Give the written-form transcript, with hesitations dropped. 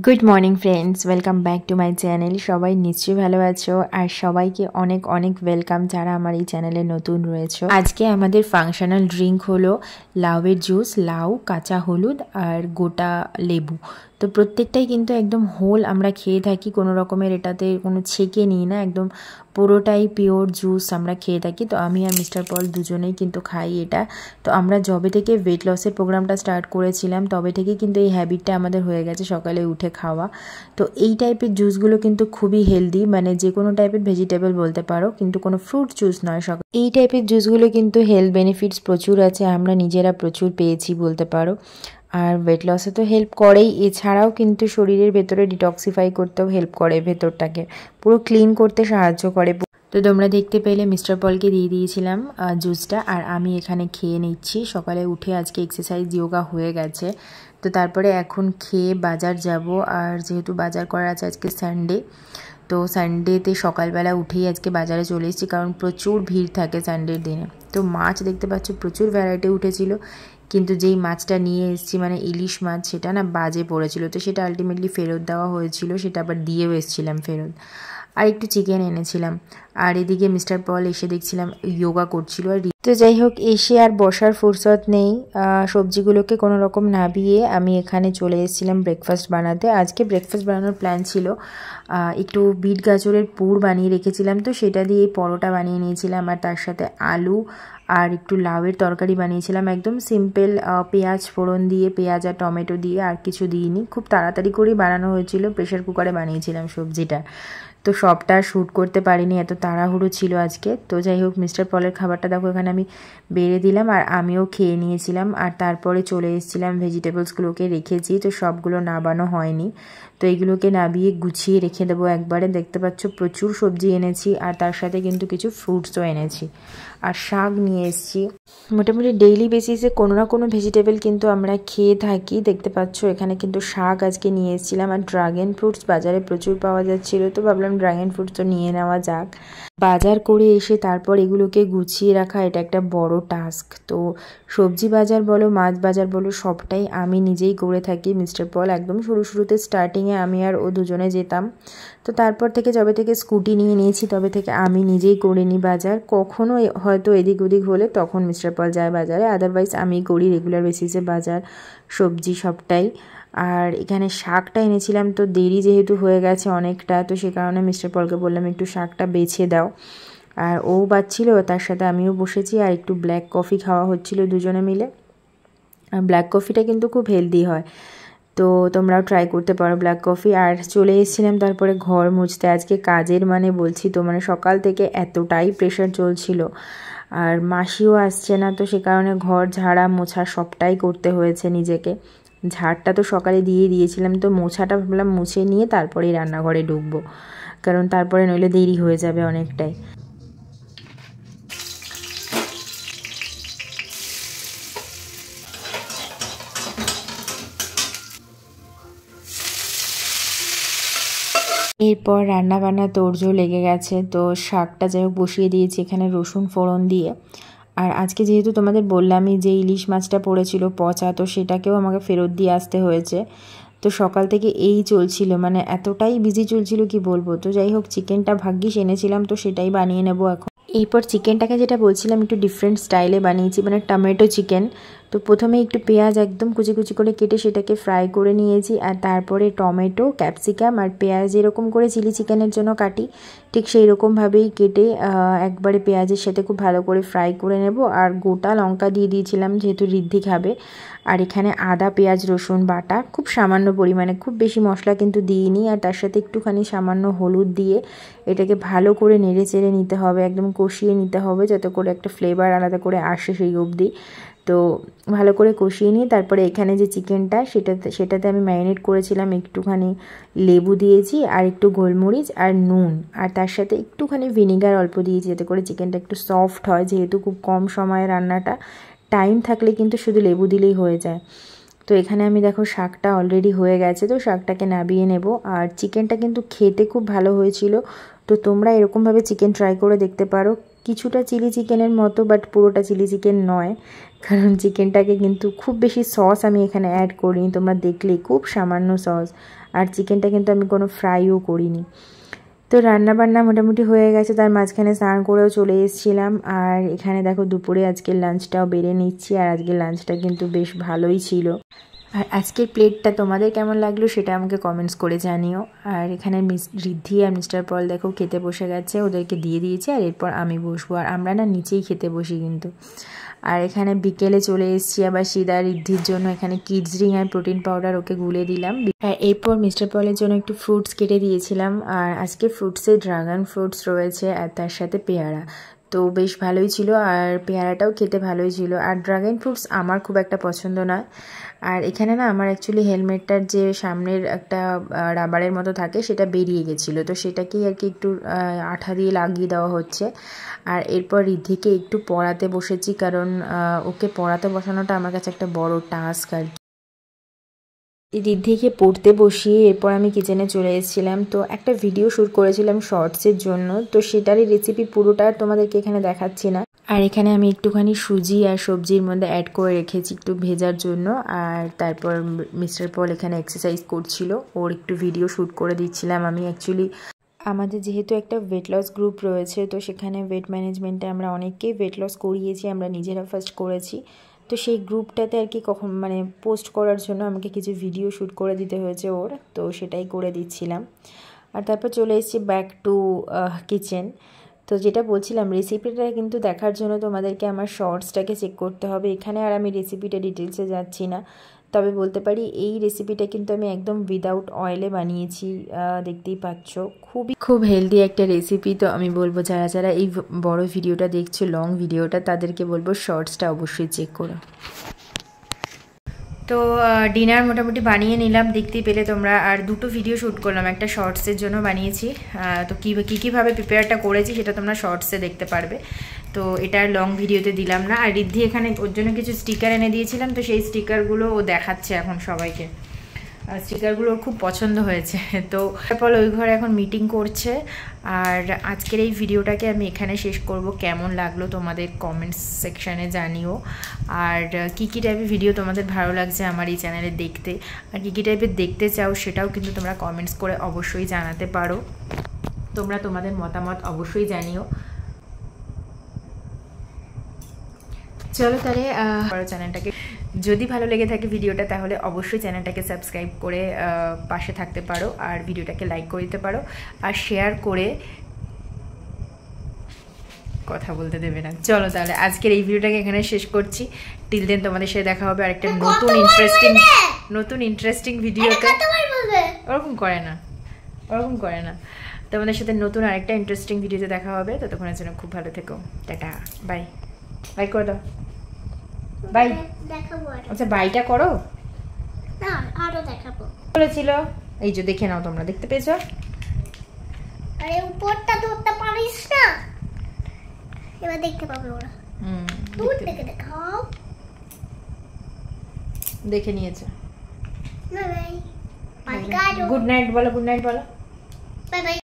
Good morning friends, welcome back to my channel. সবাই নিশ্চয়ই ভালো আছো আর সবাইকে অনেক অনেক ওয়েলকাম যারা আমার এই চ্যানেলে নতুন রয়েছে। আজকে আমাদের ফাংশনাল ড্রিঙ্ক হলো লাউয়ের জুস, লাউ, কাঁচা হলুদ আর গোটা লেবু। তো প্রত্যেকটাই কিন্তু একদম হোল আমরা খেয়ে থাকি, কোনো রকমের এটাতে কোনো ছেঁকে নিই না, একদম পুরোটাই পিওর জুস আমরা খেয়ে থাকি। তো আমি আর মিস্টার পল দুজনেই কিন্তু খাই এটা। তো আমরা যবে থেকে ওয়েট লসের প্রোগ্রামটা স্টার্ট করেছিলাম তবে থেকে কিন্তু এই হ্যাবিটটা আমাদের হয়ে গেছে সকালে উঠে খাওয়া। তো এই টাইপের জুসগুলো কিন্তু খুবই হেলদি, মানে যে কোনো টাইপের ভেজিটেবল বলতে পারো, কিন্তু কোনো ফ্রুট জুস নয়। এই টাইপের জুসগুলো কিন্তু হেলথ বেনিফিটস প্রচুর আছে, আমরা নিজেরা প্রচুর পেয়েছি বলতে পারো। আর ওয়েট লসে তো হেল্প করেই, এছাড়াও কিন্তু শরীরের ভেতরে ডিটক্সিফাই করতেও হেল্প করে, ভেতরটাকে পুরো ক্লিন করতে সাহায্য করে। তো তোমরা দেখতে পেলে মিস্টার পলকে দিয়ে দিয়েছিলাম জুসটা, আর আমি এখানে খেয়ে নিচ্ছি। সকালে উঠে আজকে এক্সারসাইজ যোগা হয়ে গেছে, তো তারপরে এখন খেয়ে বাজার যাব। আর যেহেতু বাজার করার আছে আজকে সানডে, তো সানডেতে সকালবেলা উঠেই আজকে বাজারে চলে এসেছি, কারণ প্রচুর ভিড় থাকে সানডের দিনে। তো মাছ দেখতে পাচ্ছ প্রচুর ভ্যারাইটি উঠেছিল, কিন্তু যেই মাছটা নিয়ে এসেছি মানে ইলিশ মাছ, সেটা না বাজে পড়েছিল, তো সেটা আলটিমেটলি ফেরত দেওয়া হয়েছিল, সেটা আবার দিয়েও এসেছিলাম ফেরত। আর একটু চিকেন এনেছিলাম। আর এদিকে মিস্টার পল এসে দেখছিলাম যোগা করছিল। আর তো যাই হোক, এসে আর বসার ফুরসত নেই, সবজিগুলোকে কোনো রকম নাবিয়ে আমি এখানে চলে এসেছিলাম ব্রেকফাস্ট বানাতে। আজকে ব্রেকফাস্ট বানানোর প্ল্যান ছিল, একটু বিট গাজরের পুর বানিয়ে রেখেছিলাম, তো সেটা দিয়ে পরোটা বানিয়ে নিয়েছিলাম। আর তার সাথে আলু আর একটু লাউয়ের তরকারি বানিয়েছিলাম, একদম সিম্পল, পেঁয়াজ ফোড়ন দিয়ে, পেঁয়াজ আর টমেটো দিয়ে, আর কিছু দিইনি। খুব তাড়াতাড়ি করেই বানানো হয়েছিল, প্রেশার কুকারে বানিয়েছিলাম সবজিটা। তো সবটা শ্যুট করতে পারিনি, এত তাড়াহুড়ো ছিল আজকে। তো যাই হোক, মিস্টার পলের খাবারটা দেখো এখানে আমি বেড়ে দিলাম, আর আমিও খেয়ে নিয়েছিলাম। আর তারপরে চলে এসেছিলাম, ভেজিটেবলসগুলোকে রেখেছি, তো সবগুলো নাবানো হয়নি, তো এইগুলোকে নাবিয়ে গুছিয়ে রেখে দেবো একবারে। দেখতে পাচ্ছ প্রচুর সবজি এনেছি, আর তার সাথে কিন্তু কিছু ফ্রুটসও এনেছি, আর শাক নিয়ে এসেছি। মোটামুটি ডেইলি বেসিসে কোনো না কোনো ভেজিটেবল কিন্তু আমরা খেয়ে থাকি। দেখতে পাচ্ছ এখানে কিন্তু শাক আজকে নিয়ে এসেছিলাম। আর ড্রাগন ফ্রুটস বাজারে প্রচুর পাওয়া যাচ্ছিলো, তো ভাবলাম ড্রাগন ফ্রুটসও নিয়ে নেওয়া যাক। বাজার করে এসে তারপর এগুলোকে গুছিয়ে রাখা এটা একটা বড় টাস্ক। তো সবজি বাজার বলো, মাছ বাজার বলো, সবটাই আমি নিজেই করে থাকি। মিস্টার পল একদম শুরুতে স্টার্টিংয়ে আমি আর ও দুজনে যেতাম, তো তারপর থেকে যবে থেকে স্কুটি নিয়ে নিয়েছি তবে থেকে আমি নিজেই করে নিই বাজার। কখনো হয়তো এদিক ওদিক হলে তখন মিস্টার পল যায় বাজারে, আদারওয়াইজ আমি করি রেগুলার বেসিসে বাজার, সবজি সবটাই। আর এখানে শাকটা এনেছিলাম, তো দেরি যেহেতু হয়ে গেছে অনেকটা, তো সে কারণে মিস্টার পলকে বললাম একটু শাকটা বেছে দাও। আর ও বাচ্ছিল, তার সাথে আমিও বসেছি, আর একটু ব্ল্যাক কফি খাওয়া হচ্ছিল দুজনে মিলে। আর ব্ল্যাক কফিটা কিন্তু খুব হেলদি হয়, তো তোমরাও ট্রাই করতে পারো ব্ল্যাক কফি। আর চলে এসেছিলাম তারপরে ঘর মুছতে। আজকে কাজের মানে বলছি তো, মানে সকাল থেকে এতটাই প্রেশার চলছিল, আর মাসিও আসছে না, তো সে কারণে ঘর ঝাড়া মোছা সবটাই করতে হয়েছে নিজেকে। ঝাড়টা তো সকালে দিয়ে দিয়েছিলাম, তো মোছাটা ভাবলাম মুছে নিয়ে তারপরেই রান্নাঘরে ঢুকবো, কারণ তারপরে নইলে দেরি হয়ে যাবে অনেকটাই। এরপর রান্নাবান্না তোড়জোড় লেগে গেছে, তো শাকটা যাই হোক বসিয়ে দিয়েছি এখানে রসুন ফোড়ন দিয়ে। আর আজকে যেহেতু তোমাদের বললামই যে ইলিশ মাছটা পড়েছিল পচা, তো সেটাকেও আমাকে ফেরত দিয়ে আসতে হয়েছে। তো সকাল থেকে এই চলছিল, মানে এতটাই বিজি চলছিল কি বলবো। তো যাই হোক, চিকেনটা ভাগ্যিস এনেছিলাম, তো সেটাই বানিয়ে নেবো এখন। এরপর চিকেনটাকে যেটা বলছিলাম একটু ডিফারেন্ট স্টাইলে বানিয়েছি, মানে টমেটো চিকেন। তো প্রথমে একটু পেঁয়াজ একদম কুচি কুচি করে কেটে সেটাকে ফ্রাই করে নিয়েছি, আর তারপরে টমেটো, ক্যাপসিকাম আর পেঁয়াজ যেরকম করে চিলি চিকেনের জন্য কাটি ঠিক সেই রকমভাবেই কেটে একবারে পেঁয়াজের সাথে খুব ভালো করে ফ্রাই করে নেব। আর গোটা লঙ্কা দিয়ে দিয়েছিলাম যেহেতু ঋদ্ধি খাবে। আর এখানে আদা পেঁয়াজ রসুন বাটা খুব সামান্য পরিমাণে, খুব বেশি মশলা কিন্তু দিইনি। আর তার সাথে একটুখানি সামান্য হলুদ দিয়ে এটাকে ভালো করে নেড়ে চেড়ে নিতে হবে, একদম কষিয়ে নিতে হবে যাতে করে একটা ফ্লেভার আলাদা করে আসে সেই অবধি। তো ভালো করে কষিয়ে নিয়ে তারপরে এখানে যে চিকেনটা সেটাতে আমি ম্যারিনেট করেছিলাম, একটুখানি লেবু দিয়েছি, আর একটু গোলমরিচ আর নুন, আর তার সাথে একটুখানি ভিনিগার অল্প দিয়েছি যাতে করে চিকেনটা একটু সফট হয়, যেহেতু খুব কম সময়ে রান্নাটা। টাইম থাকলে কিন্তু শুধু লেবু দিলেই হয়ে যায়। তো এখানে আমি দেখো শাকটা অলরেডি হয়ে গেছে, তো শাকটাকে নাবিয়ে নেব। আর চিকেনটা কিন্তু খেতে খুব ভালো হয়েছিল, তো তোমরা এরকমভাবে চিকেন ট্রাই করে দেখতে পারো, কিছুটা চিলি চিকেনের মতো, বাট পুরোটা চিলি চিকেন নয়, কারণ চিকেনটাকে কিন্তু খুব বেশি সস আমি এখানে অ্যাড করিনি, তোমরা দেখলেই খুব সামান্য সস। আর চিকেনটা কিন্তু আমি কোনো ফ্রাইও করিনি। তো রান্নাবান্না মোটামুটি হয়ে গেছে, তার মাঝখানে স্নান করেও চলে এসেছিলাম। আর এখানে দেখো দুপুরে আজকের লাঞ্চটাও বেড়ে নিচ্ছি, আর আজকের লাঞ্চটা কিন্তু বেশ ভালোই ছিল। আর আজকের প্লেটটা তোমাদের কেমন লাগলো সেটা আমাকে কমেন্টস করে জানিও। আর এখানে ঋদ্ধি আর মিস্টার পল দেখো খেতে বসে গেছে, ওদেরকে দিয়ে দিয়েছে, আর এরপর আমি বসবো। আর আমরা না নিচেই খেতে বসি কিন্তু। আর এখানে বিকেলে চলে এসেছি আবার সিদা ঋদ্ধির জন্য এখানে কিডস রিং আর প্রোটিন পাউডার ওকে গুলে দিলাম। আর এরপর মিস্টার পলের জন্য একটু ফ্রুটস কেটে দিয়েছিলাম। আর আজকে ফ্রুটসে ড্রাগন ফ্রুটস রয়েছে আর তার সাথে পেয়ারা, তো বেশ ভালোই ছিল। আর পেয়ারাটাও খেতে ভালোই ছিল। আর ড্রাগন ফ্রুটস আমার খুব একটা পছন্দ নয়। আর এখানে না আমার অ্যাকচুয়ালি হেলমেটটার যে সামনের একটা রাবারের মতো থাকে সেটা বেরিয়ে গেছিলো, তো সেটাকেই আর কি একটু আঠা দিয়ে লাগিয়ে দেওয়া হচ্ছে। আর এরপর ঋদ্ধিকে একটু পড়াতে বসেছি, কারণ ওকে পড়াতে বসানোটা আমার কাছে একটা বড় টাস্ক আর কি। ঋদ্ধিকে পড়তে বসিয়ে এরপর আমি কিচেনে চলে এসেছিলাম। তো একটা ভিডিও শ্যুট করেছিলাম শর্টসের জন্য, তো সেটারই রেসিপি পুরোটা তোমাদেরকে এখানে দেখাচ্ছি না। আর এখানে আমি একটুখানি সুজি আর সবজির মধ্যে অ্যাড করে রেখেছি একটু ভেজার জন্য। আর তারপর মিস্টার পল এখানে এক্সারসাইজ করছিল, ওর একটু ভিডিও শ্যুট করে দিচ্ছিলাম আমি। অ্যাকচুয়ালি আমাদের যেহেতু একটা ওয়েট লস গ্রুপ রয়েছে, তো সেখানে ওয়েট ম্যানেজমেন্টে আমরা অনেককেই ওয়েট লস করিয়েছি, আমরা নিজেরা ফার্স্ট করেছি। তো সেই গ্রুপটাতে আর কি কখন মানে পোস্ট করার জন্য আমাকে কিছু ভিডিও শ্যুট করে দিতে হয়েছে ওর, তো সেটাই করে দিচ্ছিলাম। আর তারপর চলে এসেছি ব্যাক টু কিচেন। তো যেটা বলছিলাম, রেসিপিটা কিন্তু দেখার জন্য তোমাদেরকে আমার শর্টসটাকে চেক করতে হবে। এখানে আর আমি রেসিপিটা ডিটেলসে যাচ্ছি না, তবে বলতে পারি এই রেসিপিটা কিন্তু আমি একদম উইদাউট অয়েলে বানিয়েছি, দেখতেই পাচ্ছ খুব হেলদি একটা রেসিপি। তো আমি বলবো যারা যারা এই বড় ভিডিওটা দেখছো, লং ভিডিওটা, তাদেরকে বলবো শর্টসটা অবশ্যই চেক করো। তো ডিনার মোটামুটি বানিয়ে নিলাম, দেখতেই পেলে তোমরা। আর দুটো ভিডিও শ্যুট করলাম, একটা শর্টসের জন্য বানিয়েছি। তো কীভাবে প্রিপেয়ারটা করেছি সেটা তোমরা শর্টসে দেখতে পারবে, তো এটা লং ভিডিওতে দিলাম না। আর ঋদ্ধি এখানে ওর জন্য কিছু স্টিকার এনে দিয়েছিলাম, তো সেই স্টিকারগুলো ও দেখাচ্ছে এখন সবাইকে। স্টিকারগুলো ওর খুব পছন্দ হয়েছে। তো তারপর ওই ঘরে এখন মিটিং করছে। আর আজকের এই ভিডিওটাকে আমি এখানে শেষ করব। কেমন লাগলো তোমাদের কমেন্টস সেকশানে জানিও। আর কী টাইপের ভিডিও তোমাদের ভালো লাগছে আমার এই চ্যানেলে দেখতে, আর কী টাইপের দেখতে চাও সেটাও কিন্তু তোমরা কমেন্টস করে অবশ্যই জানাতে পারো। তোমরা তোমাদের মতামত অবশ্যই জানিও। চলো তাহলে চ্যানেলটাকে যদি ভালো লেগে থাকে ভিডিওটা, তাহলে অবশ্যই চ্যানেলটাকে সাবস্ক্রাইব করে পাশে থাকতে পারো, আর ভিডিওটাকে লাইক করে দিতে পারো, আর শেয়ার করে কথা বলতে দেবে না। চলো তাহলে আজকের এই ভিডিওটাকে এখানে শেষ করছি। টিল দেন তোমাদের সাথে দেখা হবে আরেকটা নতুন ইন্টারেস্টিং ভিডিওতে। ওরকম করে না তোমাদের সাথে নতুন আরেকটা ইন্টারেস্টিং ভিডিওতে দেখা হবে। ততক্ষণের জন্য খুব ভালো থেকো, টাটা, বাই। বাই করে দাও, বাই। আচ্ছা বাইটা করো না, আরো দেখাবো বলেছিল। এই যে দেখে নাও, তোমরা দেখতে পেয়েছো? আরে উপরটা ধরতে পারিস না, এবার দেখতে পাবে ওরা। দূর থেকে দেখাও, দেখে নিয়েছে। বাই বাই, গুড নাইট বলো, গুড নাইট বলো, বাই বাই।